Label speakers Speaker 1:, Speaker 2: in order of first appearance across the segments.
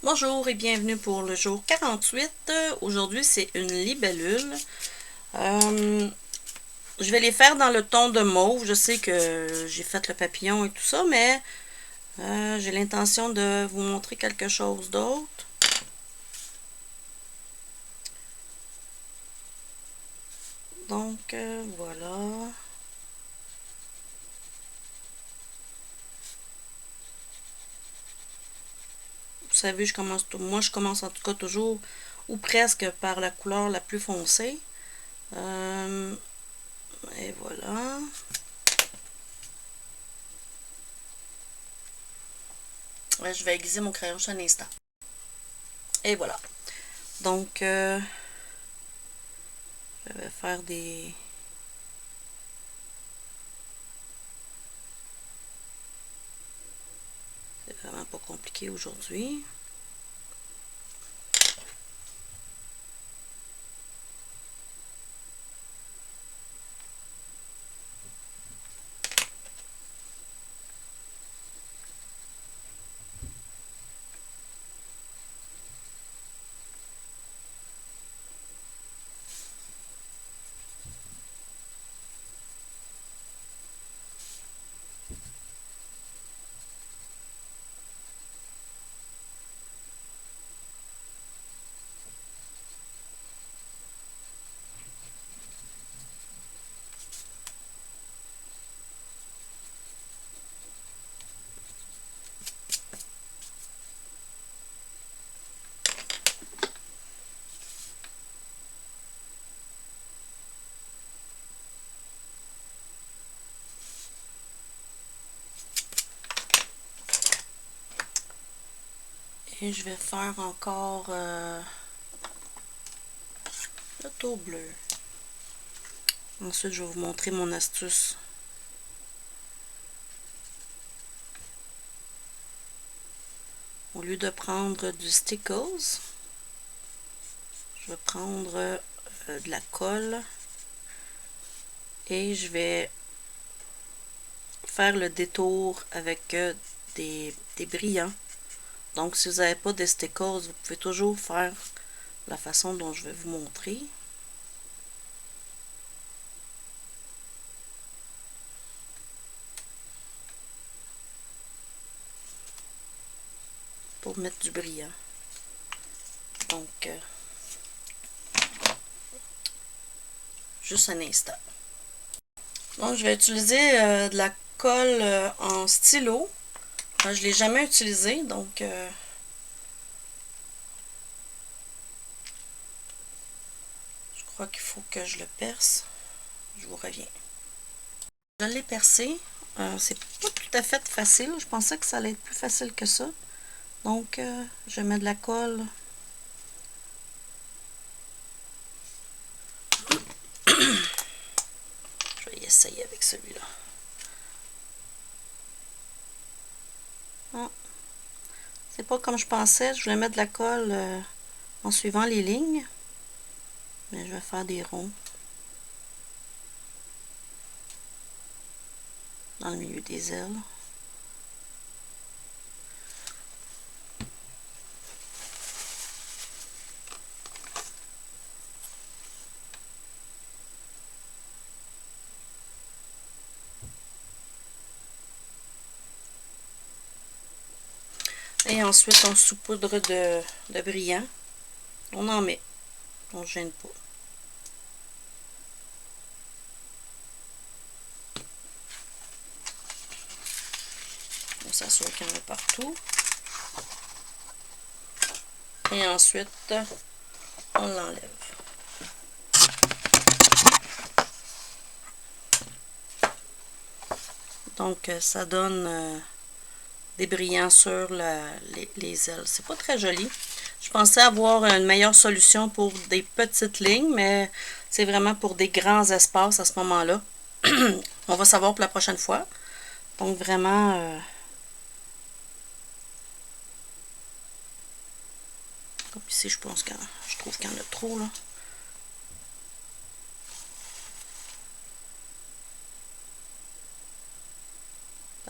Speaker 1: Bonjour et bienvenue pour le jour 48. Aujourd'hui, c'est une libellule. Je vais les faire dans le ton de mauve. Je sais que j'ai fait le papillon et tout ça, mais j'ai l'intention de vous montrer quelque chose d'autre. Donc, voilà. Vous savez, moi je commence en tout cas toujours ou presque par la couleur la plus foncée. Et voilà. Je vais aiguiser mon crayon juste un instant. Et voilà. Donc, je vais faire des... C'est vraiment pas compliqué aujourd'hui. Et je vais faire encore le tour bleu. Ensuite, je vais vous montrer mon astuce. Au lieu de prendre du Stickles, je vais prendre de la colle et je vais faire le détour avec des brillants. Donc, si vous n'avez pas de Stickles, vous pouvez toujours faire la façon dont je vais vous montrer. Pour mettre du brillant. Donc, juste un instant. Donc, je vais utiliser de la colle en stylo. Je ne l'ai jamais utilisé, donc je crois qu'il faut que je le perce. Je vous reviens. Je l'ai percé. C'est pas tout à fait facile. Je pensais que ça allait être plus facile que ça. Donc, je mets de la colle. Je vais essayer avec celui-là. Non, c'est pas comme je pensais. Je voulais mettre de la colle en suivant les lignes. Mais je vais faire des ronds dans le milieu des ailes. Et ensuite, on saupoudre de brillant. On en met. On ne gêne pas. On s'assure qu'il y en a partout. Et ensuite, on l'enlève. Donc, ça donne des brillants sur les ailes. C'est pas très joli. Je pensais avoir une meilleure solution pour des petites lignes, mais c'est vraiment pour des grands espaces à ce moment-là. On va savoir pour la prochaine fois. Donc, vraiment... comme ici, je pense que je trouve qu'il y en a trop, là.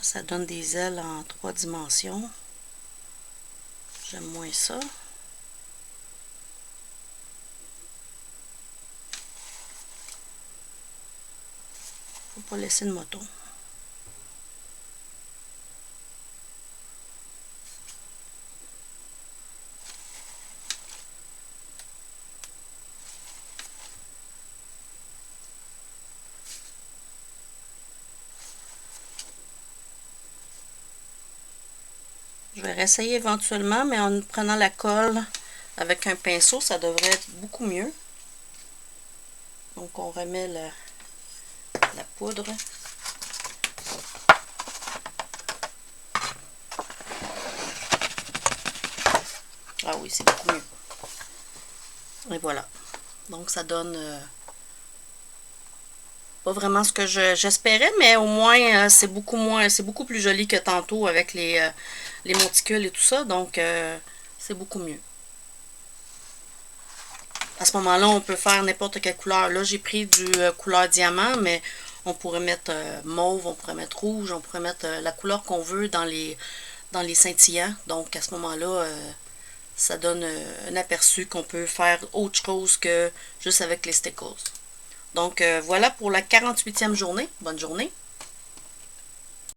Speaker 1: Ça donne des ailes en 3 dimensions. J'aime moins ça. Faut pas laisser de moton. Je vais réessayer éventuellement, mais en prenant la colle avec un pinceau, ça devrait être beaucoup mieux. Donc on remet la poudre. Ah oui, c'est beaucoup mieux. Et voilà. Donc ça donne pas vraiment ce que j'espérais, mais au moins c'est beaucoup plus joli que tantôt avec les monticules et tout ça. Donc c'est beaucoup mieux. À ce moment-là, on peut faire n'importe quelle couleur. Là, j'ai pris du couleur diamant, mais on pourrait mettre mauve, on pourrait mettre rouge, on pourrait mettre la couleur qu'on veut dans les scintillants. Donc, à ce moment-là, ça donne un aperçu qu'on peut faire autre chose que juste avec les stickers. Donc, voilà pour la 48e journée. Bonne journée!